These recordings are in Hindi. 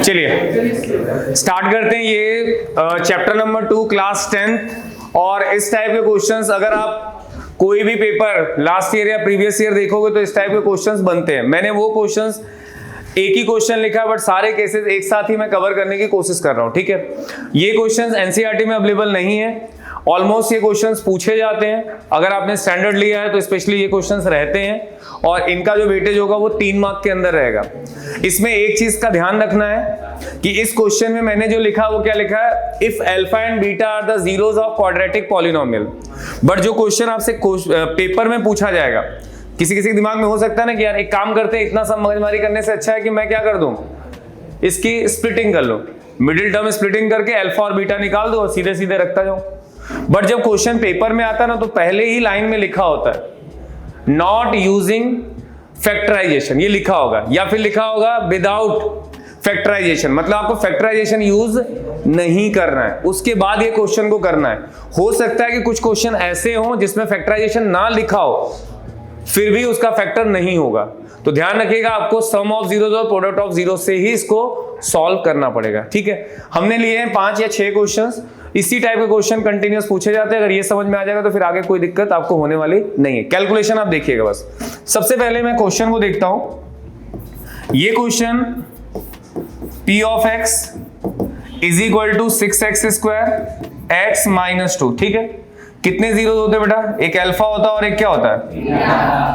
चलिए स्टार्ट करते हैं ये चैप्टर नंबर 2 क्लास 10th। और इस टाइप के क्वेश्चंस अगर आप कोई भी पेपर लास्ट ईयर या प्रीवियस ईयर देखोगे तो इस टाइप के क्वेश्चंस बनते हैं। मैंने वो क्वेश्चंस एक ही क्वेश्चन लिखा है बट सारे केसेस एक साथ ही मैं कवर करने की कोशिश कर रहा हूं, ठीक है। ये क्वेश्चंस एनसीईआरटी में अवेलेबल नहीं है। ऑलमोस्ट ये क्वेश्चंस पूछे जाते हैं, अगर आपने स्टैंडर्ड लिया है तो स्पेशली ये क्वेश्चंस रहते हैं और इनका जो वेटेज होगा वो 3 मार्क के अंदर रहेगा। इसमें एक चीज का ध्यान रखना है कि इस क्वेश्चन में मैंने जो लिखा वो क्या लिखा है, if alpha and beta are the zeros of quadratic polynomial. But जो क्वेश्चन आपसे पेपर में पूछा जाएगा, किसी किसी के दिमाग में हो सकता है ना कि यार एक काम करते हैं, इतना सब मगजमारी करने से अच्छा है कि मैं क्या कर दूं, इसकी स्प्लिटिंग कर लो, मिडिल टर्म स्प्लिटिंग करके अल्फा और बीटा निकाल दो और सीधे सीधे रखता जाओ। बट जब क्वेश्चन पेपर में आता है ना तो पहले ही लाइन में लिखा होता है नॉट यूजिंग फैक्टराइजेशन, ये लिखा होगा, या फिर लिखा होगा विदाउट फैक्टराइजेशन, मतलब आपको फैक्टराइजेशन यूज नहीं करना है, उसके बाद ये क्वेश्चन को करना है। हो सकता है कि कुछ क्वेश्चन ऐसे हो जिसमें फैक्टराइजेशन ना लिखा हो फिर भी उसका फैक्टर नहीं होगा, तो ध्यान रखिएगा आपको सम ऑफ जीरोस और प्रोडक्ट ऑफ जीरोस से ही इसको सॉल्व करना पड़ेगा, ठीक है। हमने लिए हैं 5 या 6 क्वेश्चंस, इसी टाइप के क्वेश्चन कंटिन्यूअस पूछे जाते हैं। अगर ये समझ में आ जाएगा तो फिर आगे कोई दिक्कत आपको होने वाली नहीं है। कैलकुलेशन आप देखिएगा बस। सबसे पहले मैं क्वेश्चन को देखता हूं। ये question p of x is equal to 6x square x minus 2, ठीक है। कितने जीरो होते हैं बेटा, एक अल्फा होता है और एक क्या होता है,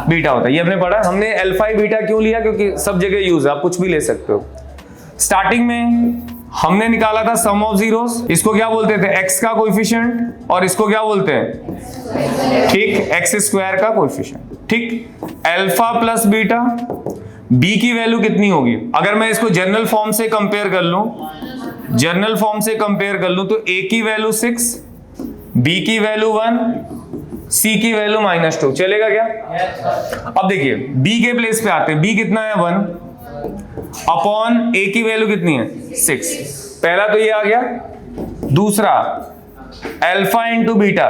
बीटा होता है। ये हमने पढ़ा। हमने अल्फा बीटा क्यों लिया, क्योंकि सब जगह यूज है, आप कुछ भी ले सकते हो। स्टार्टिंग में हमने निकाला था सम ऑफ जीरोस, इसको क्या बोलते थे, x का कोएफिशिएंट, और इसको क्या बोलते हैं, ठीक, x स्क्वायर का कोएफिशिएंट, ठीक। अल्फा प्लस बीटा, b की वैल्यू कितनी होगी, अगर मैं इसको जनरल फॉर्म से कंपेयर कर लूं, जनरल फॉर्म से कंपेयर कर लूं तो a की वैल्यू 6, b की वैल्यू 1, c की वैल्यू -2, चलेगा क्या? अब देखिए b के प्लेस पे आते हैं, b कितना है 1 अपॉन a की वैल्यू कितनी है 6। पहला तो ये आ गया। दूसरा alpha into beta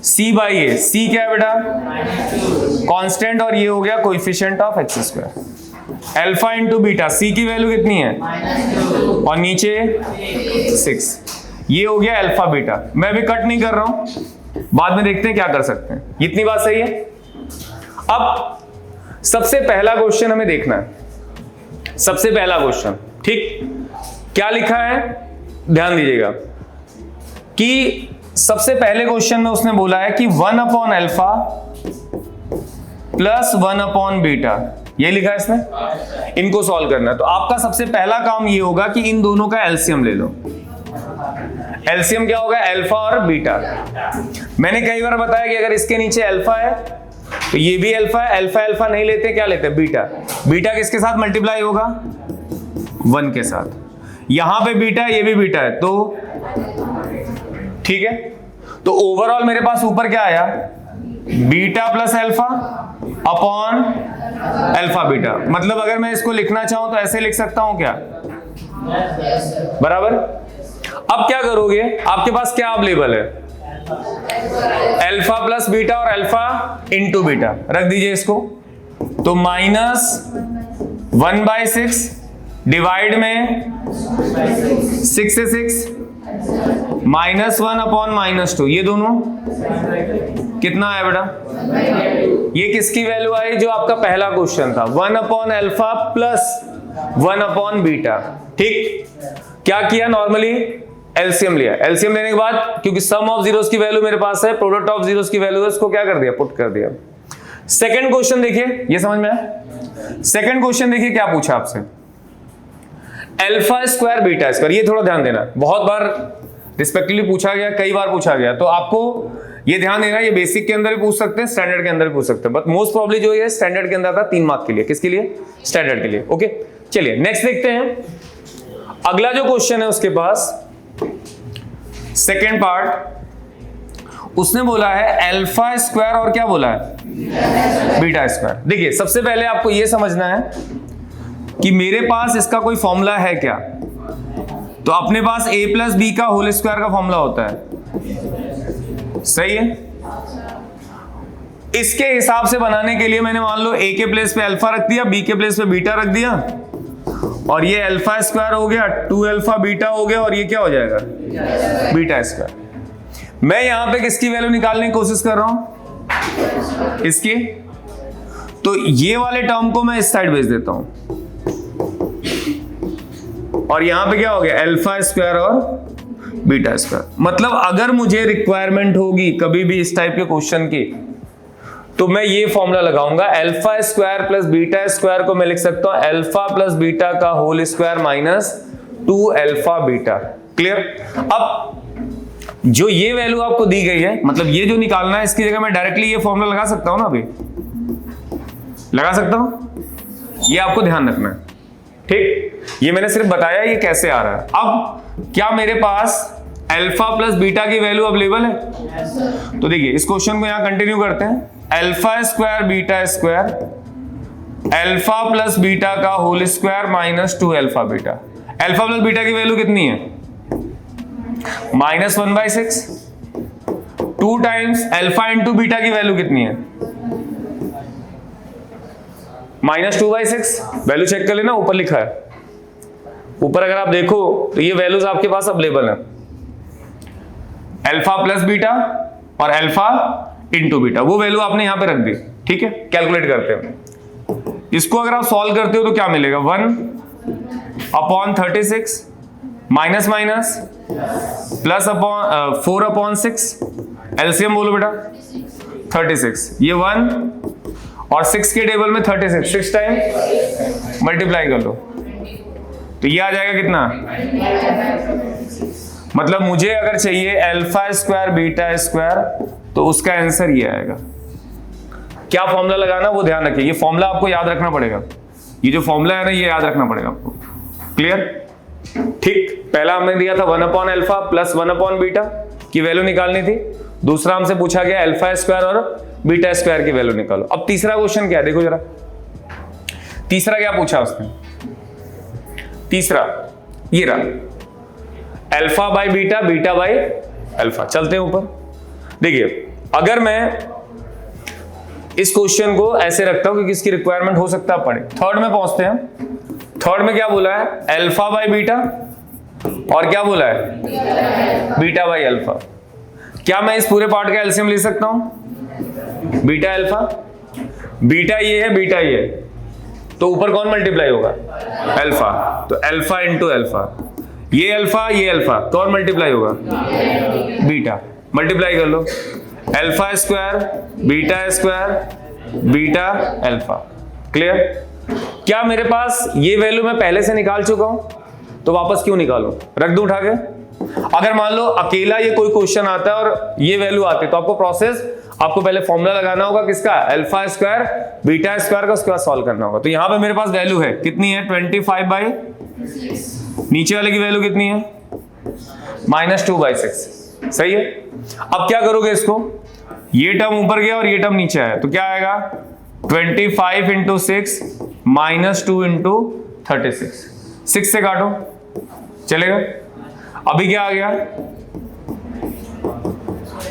c by A, c क्या है बेटा कांस्टेंट, और ये हो गया coefficient of x square. Alpha into beta, c की वैल्यू कितनी है और नीचे 6, ये हो गया अल्फा बीटा। मैं अभी कट नहीं कर रहा हूं, बाद में देखते हैं क्या कर सकते हैं। इतनी बात सही है। अब सबसे पहला क्वेश्चन हमें देखना है, सबसे पहला क्वेश्चन, ठीक। क्या लिखा है ध्यान दीजिएगा कि सबसे पहले क्वेश्चन में उसने बोला है कि 1 upon alpha plus 1 upon beta, ये लिखा है इसने। इनको सॉल्व करना है तो आपका सबसे पहला काम ये होगा कि इन दोनों का एलसीएम ले लो। एलसीएम क्या होगा, अल्फा और बीटा। मैंने कई बार बताया कि अगर इसके नीचे अल्फा है तो ये भी अल्फा है, अल्फा अल्फा नहीं लेते, क्या लेते हैं, बीटा। बीटा किसके साथ मल्टीप्लाई होगा, 1 के साथ। यहां पे बीटा है, ये भी बीटा है, तो ठीक है। तो ओवरऑल मेरे पास ऊपर क्या आया, beta plus alpha upon alpha beta. मतलब अगर मैं इसको लिखना चाहूं तो ऐसे लिख सकता हूं क्या, बराबर। अब क्या करोगे, आपके पास क्या अवेलेबल है, अल्फा प्लस बीटा और अल्फा इंटू बीटा, रख दीजिए इसको। तो -1/6 डिवाइड में 6 से 6, -1 अपॉन -2, ये दोनों कितना है बेटा, ये किसकी वैल्यू आई, जो आपका पहला क्वेश्चन था, 1 upon alpha plus 1 upon beta, ठीक। क्या किया, नॉर्मली एलसीएम लिया। एलसीएम लेने के बाद क्योंकि सम ऑफ जीरोस की वैल्यू मेरे पास है, प्रोडक्ट ऑफ जीरोस की वैल्यू है, इसको क्या कर दिया, पुट कर दिया। सेकंड क्वेश्चन देखिए, ये समझ में आया। सेकंड क्वेश्चन देखिए क्या पूछा आपसे, अल्फा स्क्वायर बीटा स्क्वायर। ये थोड़ा ध्यान देना, बहुत बार रिस्पेक्टिवली पूछा गया, कई बार पूछा गया, तो आपको ये ध्यान देना, ये बेसिक के अंदर भी पूछ सकते हैं, स्टैंडर्ड के अंदर भी पूछ सकते हैं, बट मोस्ट प्रॉब्ली जो ये स्टैंडर्ड के अंदर था 3 मार्क के लिए। किसके लिए, स्टैंडर्ड के लिए, ओके। चलिए नेक्स्ट देखते हैं। अगला जो क्वेश्चन है उसके पास सेकेंड पार्ट, उसने बोला है अल्फा स्क्वायर और क्या बोला है, बीटा स्क्वायर। देखिए सबसे पहले आपको यह समझना है कि मेरे पास इसका कोई फॉर्मूला है क्या, तो अपने पास a प्लस बी का होल स्क्वायर का फॉर्मूला होता है, सही है। इसके हिसाब से बनाने के लिए मैंने मान लो a के प्लेस पे अल्फा रख दिया, b के प्लेस पे बीटा रख दिया, और ये अल्फा स्क्वायर हो गया, 2 अल्फा बीटा हो गया, और ये क्या हो जाएगा, बीटा स्क्वायर। मैं यहां पे किसकी वैल्यू निकालने की कोशिश कर रहा हूं, इसकी। तो ये वाले टर्म को मैं इस साइड भेज देता हूं, और यहां पे क्या हो गया, अल्फा स्क्वायर और बीटा स्क्वायर। मतलब अगर मुझे रिक्वायरमेंट होगी कभी भी इस टाइप के क्वेश्चन की, तो मैं ये फॉर्मूला लगाऊंगा, alpha square plus beta square को मैं लिख सकता हूं अल्फा प्लस बीटा का whole square minus 2 alpha beta. Clear. अब जो ये वैल्यू आपको दी गई है, मतलब ये जो निकालना है, इसकी जगह मैं डायरेक्टली ये फॉर्मूला लगा सकता हूं ना, अभी लगा सकता हूं। ये आपको ध्यान रखना है, ठीक। ये मैंने सिर्फ बताया ये कैसे आ रहा है। अब क्या मेरे पास अल्फा प्लस बीटा की वैल्यू अवेलेबल है? तो देखिए इस क्वेश्चन को यहां कंटिन्यू करते हैं। Alpha square beta square alpha plus beta का whole square minus 2 alpha beta. Alpha plus beta की वैल्यू कितनी है, -1/6। 2 टाइम्स अल्फा इंटू बीटा की वैल्यू कितनी है, -2/6। वैल्यू चेक कर लेना, ऊपर लिखा है। ऊपर अगर आप देखो तो ये वैल्यूज आपके पास अवेलेबल है, अल्फा प्लस बीटा और अल्फा इंटू बीटा। वो वैल्यू आपने यहां पे रख दी, ठीक है। कैलकुलेट करते हैं इसको। अगर आप सॉल्व करते हो तो क्या मिलेगा, 1/36 माइनस माइनस प्लस 4/6। एलसीएम बोलो बेटा, 36। ये 1 और 6 के टेबल में 36, 6 टाइम मल्टीप्लाई कर लो तो ये आ जाएगा कितना। मतलब मुझे अगर चाहिए अल्फा स्क्वायर बीटा स्क्वायर, तो उसका आंसर ये आएगा। क्या फॉर्मूला लगाना वो ध्यान रखिए, ये फॉर्मूला आपको याद रखना पड़ेगा। ये जो फॉर्मूला है ना, ये याद रखना पड़ेगा आपको। क्लियर, ठीक। पहला हमने दिया था 1/अल्फा प्लस 1/बीटा की वैल्यू निकालनी थी। दूसरा हमसे पूछा गया अल्फा स्क्वायर और बीटा स्क्वायर की वैल्यू निकालो। अब तीसरा क्वेश्चन क्या है, देखो जरा। तीसरा क्या पूछा उसने, तीसरा ये रहा, alpha by beta, beta by alpha. चलते हैं ऊपर। देखिए अगर मैं इस क्वेश्चन को ऐसे रखता हूं कि किसकी रिक्वायरमेंट हो सकता है पढ़े। थर्ड में पहुंचते हैं। थर्ड में क्या बोला है, अल्फा बाय बीटा, और क्या बोला है, बीटा बाय अल्फा। क्या मैं इस पूरे पार्ट का एलसीएम ले सकता हूं, बीटा अल्फा। बीटा ये है, बीटा ये है, तो ऊपर कौन मल्टीप्लाई होगा, अल्फा। तो अल्फा इंटू अल्फा, ये अल्फा, कौन मल्टीप्लाई होगा, बीटा। मल्टीप्लाई कर लो, alpha square beta square beta alpha. Clear. क्या मेरे पास ये वैल्यू मैं पहले से निकाल चुका हूं, तो वापस क्यों निकालूं, रख दूं उठा के। अगर मान लो अकेला ये कोई क्वेश्चन आता है और ये वैल्यू आती है, तो आपको प्रोसेस, आपको पहले फॉर्मूला लगाना होगा किसका, अल्फा स्क्वायर बीटा स्क्वायर का, उसके बाद सॉल्व करना होगा। तो यहां पे मेरे पास वैल्यू है कितनी है, 25/6। नीचे वाले की वैल्यू कितनी है, -2/6। सही है। अब क्या करोगे इसको, ये टर्म ऊपर गया और ये टर्म नीचे आया, तो क्या आएगा, 25 × 6 -2 × 36। 6 से काटो, चलेगा। अभी क्या आ गया,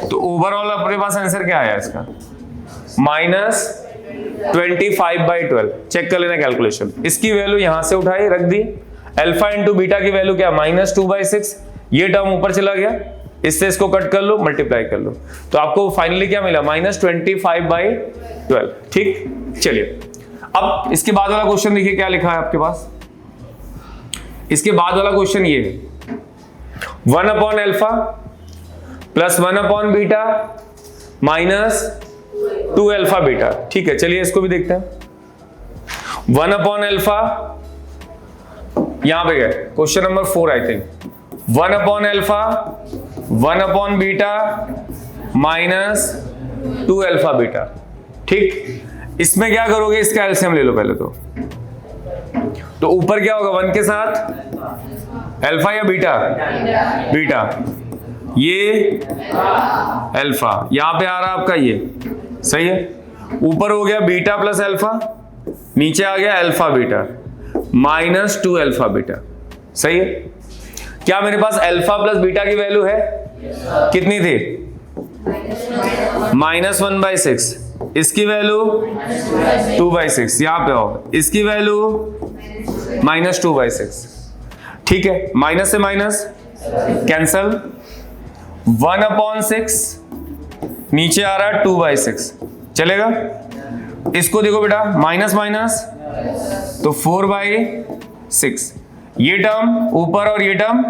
तो ओवरऑल अपने पास आंसर क्या आया इसका, -25/12। चेक कर लेना कैलकुलेशन। इसकी वैल्यू यहां से उठाई रख दी, अल्फा इंटू बीटा की वैल्यू क्या, -2/6। ये टर्म ऊपर चला गया, इससे इसको कट कर लो, मल्टीप्लाई कर लो, तो आपको फाइनली क्या मिला, -25/12। ठीक। चलिए अब इसके बाद वाला क्वेश्चन देखिए क्या लिखा है आपके पास। इसके बाद वाला क्वेश्चन ये है, 1/अल्फा प्लस 1/बीटा माइनस 2 अल्फा बीटा। ठीक है, चलिए इसको भी देखते हैं। 1/अल्फा, यहां पे गए क्वेश्चन नंबर 4 आई थिंक। 1/अल्फा 1/बीटा माइनस 2 अल्फा बीटा। ठीक। इसमें क्या करोगे, इसका एलसीएम ले लो पहले तो ऊपर क्या होगा, 1 के साथ अल्फा या बीटा, बीटा। ये अल्फा, यहां पे आ रहा आपका ये, सही है। ऊपर हो गया बीटा प्लस अल्फा, नीचे आ गया अल्फा बीटा -2 अल्फा बीटा। सही है। क्या मेरे पास अल्फा प्लस बीटा की वैल्यू है, कितनी थी, -1/6। इसकी वैल्यू 2/6, यहां पे आओ, इसकी वैल्यू -2/6। ठीक है, माइनस से माइनस कैंसल, 1/6 नीचे आ रहा है 2/6, चलेगा। इसको देखो बेटा, माइनस माइनस तो 4/6, ये टर्म ऊपर और ये term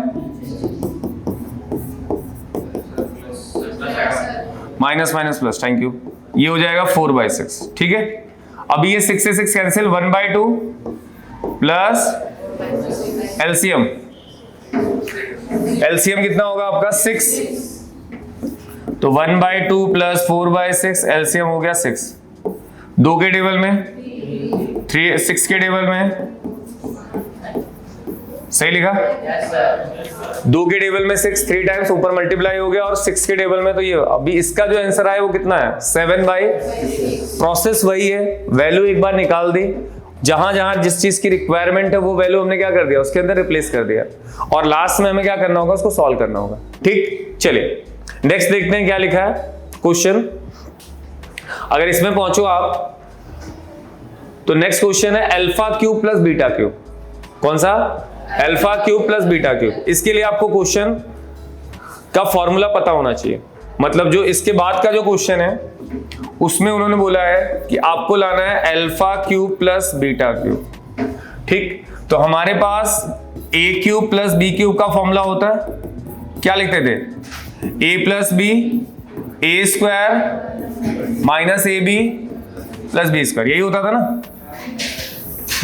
minus minus plus, thank you, ये हो जाएगा 4/6। ठीक है, अब ये 6 से 6 कैंसिल, 1/2 प्लस एलसीएम, एलसीएम कितना होगा आपका 6, तो 1/2 प्लस 4/6, एलसीएम हो गया 6। 2 के टेबल में 3, 6 के टेबल में, सही लिखा, 2 के टेबल में 6 3 टाइम्स ऊपर मल्टीप्लाई हो गया, और 6 के टेबल में तो ये, अभी इसका जो आंसर आया वो कितना है 7/6। प्रोसेस वही है, वैल्यू एक बार निकाल दी, जहां जहां जिस चीज की रिक्वायरमेंट है वो वैल्यू हमने क्या कर दिया, उसके अंदर रिप्लेस कर दिया, और लास्ट में हमें क्या करना होगा, उसको सॉल्व करना होगा। ठीक, चलिए नेक्स्ट देखते हैं क्या लिखा है क्वेश्चन। अगर इसमें पहुंचो आप तो नेक्स्ट क्वेश्चन है alpha cube plus beta cube. कौन सा? Alpha cube plus beta cube. इसके लिए आपको क्वेश्चन का फॉर्मूला पता होना चाहिए, मतलब जो इसके बाद का जो क्वेश्चन है उसमें उन्होंने बोला है कि आपको लाना है alpha cube plus beta cube. ठीक, तो हमारे पास a cube plus b cube का फॉर्मूला होता है, क्या लिखते थे, a plus b a square minus a b plus b square, यही होता था ना,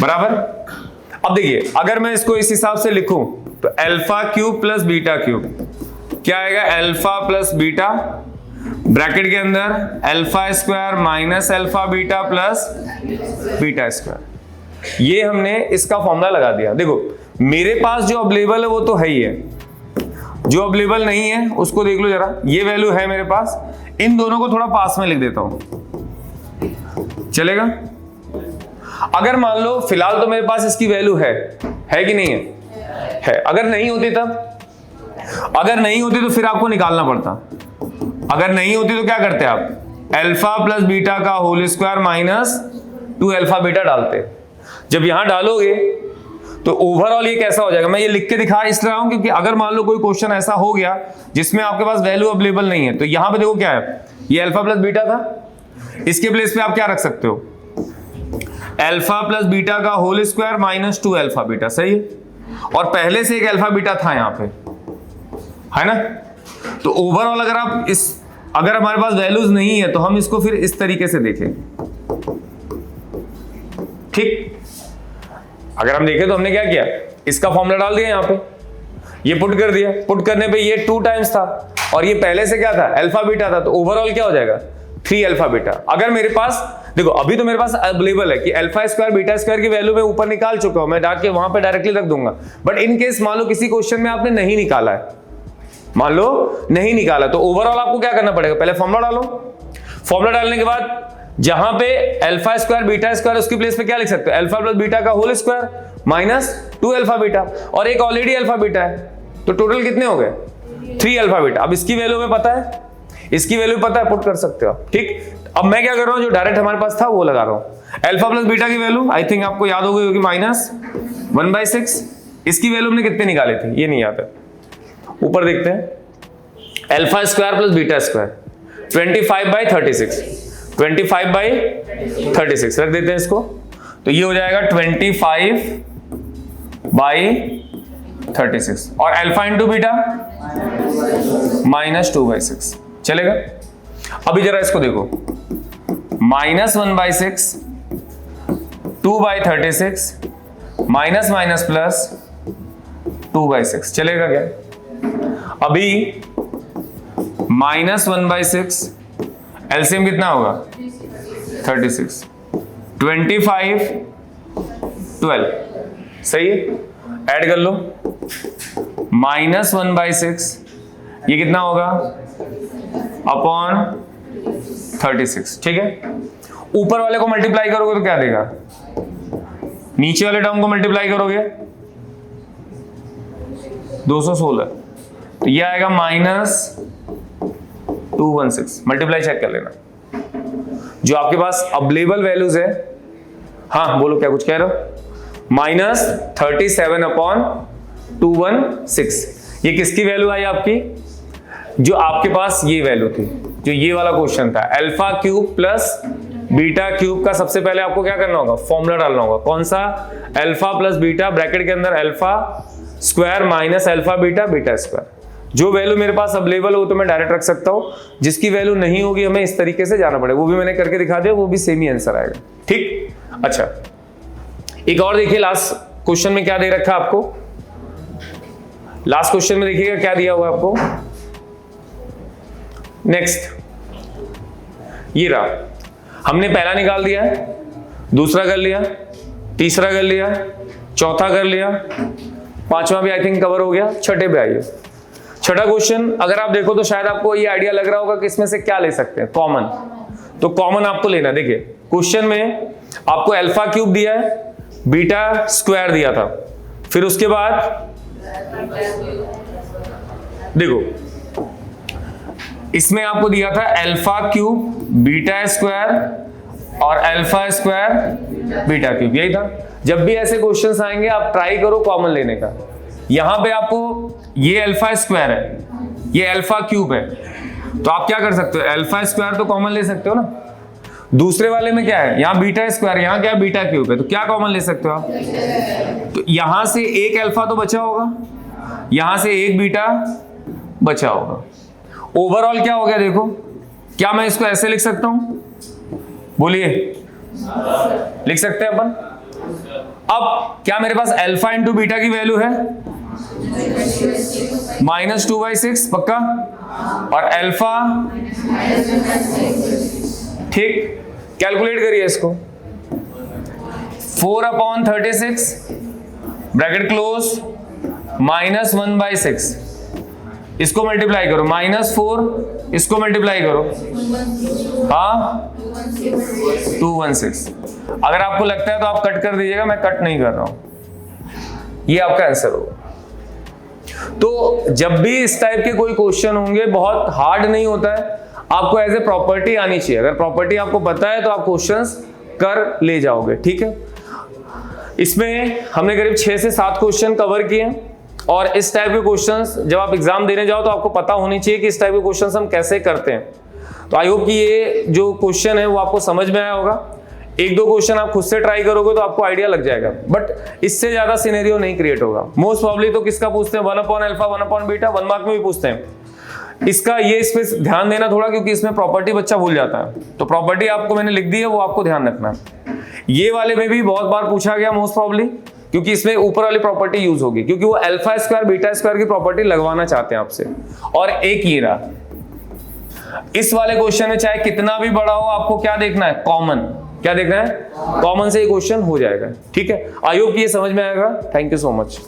बराबर। अब देखिए, अगर मैं इसको इस हिसाब से लिखूं तो alpha cube plus beta cube क्या आएगा, अल्फा प्लस बीटा ब्रैकेट के अंदर alpha square minus alpha beta plus beta square. ये हमने इसका फॉर्मूला लगा दिया। देखो मेरे पास जो अवेलेबल है वो तो है ही है, जो अवेलेबल नहीं है उसको देख लो जरा। ये वैल्यू है मेरे पास, इन दोनों को थोड़ा पास में लिख देता हूं, चलेगा। अगर मान लो फिलहाल तो मेरे पास इसकी वैल्यू है कि नहीं है? अगर नहीं होती तब, अगर नहीं होती तो फिर आपको निकालना पड़ता। अगर नहीं होती तो क्या करते आप, अल्फा प्लस बीटा का whole square minus 2 alpha beta डालते। जब यहां डालोगे तो ओवरऑल ये कैसा हो जाएगा, मैं ये लिख के दिखा इस रहा हूं क्योंकि अगर मान लो कोई क्वेश्चन ऐसा हो गया जिसमें आपके पास वैल्यू अवेलेबल नहीं है, तो यहां पे देखो क्या है, ये अल्फा प्लस बीटा था, इसके प्लेस पे आप क्या रख सकते हो, अल्फा प्लस बीटा का whole square minus 2 alpha beta, सही है। और पहले से एक अल्फा बीटा था यहां पे, है ना। तो ओवरऑल अगर हमारे पास वैल्यूज नहीं है तो हम इसको फिर इस तरीके से देखें। ठीक, अगर हम देखें तो हमने क्या किया, इसका फॉर्मूला डाल दिया यहां पे, ये पुट कर दिया, पुट करने पे ये 2 टाइम्स था और ये पहले से क्या था, अल्फा बीटा था, तो ओवरऑल क्या हो जाएगा 3 अल्फा बीटा। अगर मेरे पास देखो अभी तो मेरे पास अवेलेबल है कि अल्फा स्क्वायर बीटा स्क्वायर की वैल्यू मैं ऊपर निकाल चुका हूं, मैं डाके वहां पे डायरेक्टली रख दूंगा। बट इन केस मान लो किसी क्वेश्चन में आपने नहीं निकाला है, मान लो नहीं निकाला, तो ओवरऑल आपको क्या करना पड़ेगा, पहले फॉर्मूला डालो। फॉर्मूला डालने के बाद जहां पे अल्फा स्क्वायर बीटा स्क्वायर उसकी प्लेस पे क्या लिख सकते हो, अल्फा प्लस बीटा का whole square minus 2 alpha beta, और एक ऑलरेडी अल्फा बीटा है, तो टोटल कितने हो गए 3 अल्फा बीटा। अब इसकी वैल्यू में पता है, इसकी वैल्यू पता है, पुट कर सकते हो। ठीक, अब मैं क्या कर रहा हूं, जो डायरेक्ट हमारे पास था वो लगा रहा हूं। अल्फा प्लस बीटा की वैल्यू आई थिंक आपको याद हो गई होगी, माइनस 1/6। इसकी वैल्यू हमने कितने निकाले थे ये नहीं याद है, ऊपर देखते हैं। Alpha square plus beta square 25/36, 25/36 रख देते हैं इसको, तो ये हो जाएगा 25/36, और अल्फा इंटू बीटा माइनस 2/6, चलेगा। अभी जरा इसको देखो, माइनस 1/6, 2/36, माइनस माइनस प्लस 2/6, चलेगा क्या। अभी माइनस 1/6 एलसीएम कितना होगा 36, 25, 12, सही है, ऐड कर लो। माइनस 1/6 ये कितना होगा अपॉन 36, ठीक है। ऊपर वाले को मल्टीप्लाई करोगे तो क्या देगा, नीचे वाले टर्म को मल्टीप्लाई करोगे 216, तो ये आएगा माइनस 216। मल्टीप्लाई चेक कर लेना, जो आपके पास अवेलेबल वैल्यूज है। हाँ बोलो, क्या कुछ कह रहे हो, माइनस 37 अपॉन 216। ये किसकी वैल्यू आई आपकी? जो आपके पास ये वैल्यू थी, जो ये वाला क्वेश्चन था, alpha cube plus beta cube का सबसे पहले आपको क्या करना होगा? फॉर्मूला डालना होगा। कौन सा? अल्फा प्लस बीटा, ब्रैकेट के अंदर alpha square minus alpha beta, beta square. जो वैल्यू मेरे पास अवेलेबल हो तो मैं डायरेक्ट रख सकता हूं, जिसकी वैल्यू नहीं होगी हमें इस तरीके से जाना पड़ेगा। वो भी मैंने करके दिखा दिया, वो भी सेम ही आंसर आएगा। ठीक, अच्छा एक और देखिए, लास्ट क्वेश्चन में क्या दे रखा है आपको? लास्ट क्वेश्चन में देखिएगा क्या दिया हुआ आपको। नेक्स्ट ये रहा, हमने पहला निकाल दिया है, दूसरा कर लिया, तीसरा कर लिया, चौथा कर लिया, पांचवा भी आई थिंक कवर हो गया। छठे पे आइए। छठा क्वेश्चन अगर आप देखो तो शायद आपको ये आइडिया लग रहा होगा कि इसमें से क्या ले सकते हैं, कॉमन। तो कॉमन आपको लेना, देखिए क्वेश्चन में आपको अल्फा क्यूब दिया है, बीटा स्क्वायर दिया था, फिर उसके बाद देखो इसमें आपको दिया था अल्फा क्यूब बीटा स्क्वायर और अल्फा स्क्वायर बीटा क्यूब, यही था। जब भी ऐसे क्वेश्चंस आएंगे आप ट्राई करो कॉमन लेने का। यहां पे आपको ये अल्फा स्क्वायर है, ये अल्फा क्यूब है, तो आप क्या कर सकते हो? अल्फा स्क्वायर तो कॉमन ले सकते हो ना। दूसरे वाले में क्या है? यहां बीटा स्क्वायर, यहां क्या बीटा क्यूब है, तो क्या कॉमन ले सकते हो आप? तो यहां से एक अल्फा तो बचा होगा, यहां से एक बीटा बचा होगा। ओवरऑल क्या हो गया देखो, क्या मैं इसको ऐसे लिख सकता हूं? बोलिए, लिख सकते हैं अपन। अब क्या मेरे पास अल्फा इंटू बीटा की वैल्यू है? -2/6 पक्का, और अल्फा, ठीक, कैलकुलेट करिए इसको। 4/36 ब्रैकेट क्लोज -1/6, इसको मल्टीप्लाई करो, -4 इसको मल्टीप्लाई करो, हाँ 216। अगर आपको लगता है तो आप कट कर दीजिएगा, मैं कट नहीं कर रहा हूं। ये आपका आंसर होगा। तो जब भी इस टाइप के कोई क्वेश्चन होंगे, बहुत हार्ड नहीं होता है, आपको एज ए प्रॉपर्टी आनी चाहिए। अगर प्रॉपर्टी आपको पता है तो आप क्वेश्चंस कर ले जाओगे। ठीक है, इसमें हमने करीब 6 से 7 क्वेश्चन कवर किए, और इस टाइप के क्वेश्चंस जब आप एग्जाम देने जाओ तो आपको पता होनी चाहिए कि इस टाइप के क्वेश्चंस हम कैसे करते हैं। तो आई होप कि ये जो क्वेश्चन है वो आपको समझ में आया होगा। एक दो क्वेश्चन आप खुद से ट्राई करोगे तो आपको आइडिया लग जाएगा, बट इससे ज्यादा सिनेरियो नहीं क्रिएट होगा। मोस्ट प्रॉब्ली तो किसका पूछते हैं? 1/अल्फा 1/बीटा, 1 मार्क में भी पूछते हैं। इसका ये इस पे ध्यान देना थोड़ा, क्योंकि इसमें प्रॉपर्टी बच्चा भूल जाता है। तो प्रॉपर्टी आपको मैंने लिख दी है, वो आपको ध्यान रखना है। ये वाले में भी बहुत बार पूछा गया मोस्ट प्रॉब्ली, क्योंकि इसमें ऊपर वाली प्रॉपर्टी यूज होगी, क्योंकि वो अल्फा स्क्वायर बीटा स्क्वायर की प्रॉपर्टी लगवाना चाहते हैं आपसे। और एक ये रहा, इस वाले क्वेश्चन में चाहे कितना भी बड़ा हो, आपको क्या देखना है? कॉमन। क्या देखना है? कॉमन से ये क्वेश्चन हो जाएगा। ठीक है, आई होप कि ये समझ में आएगा। Thank you so much.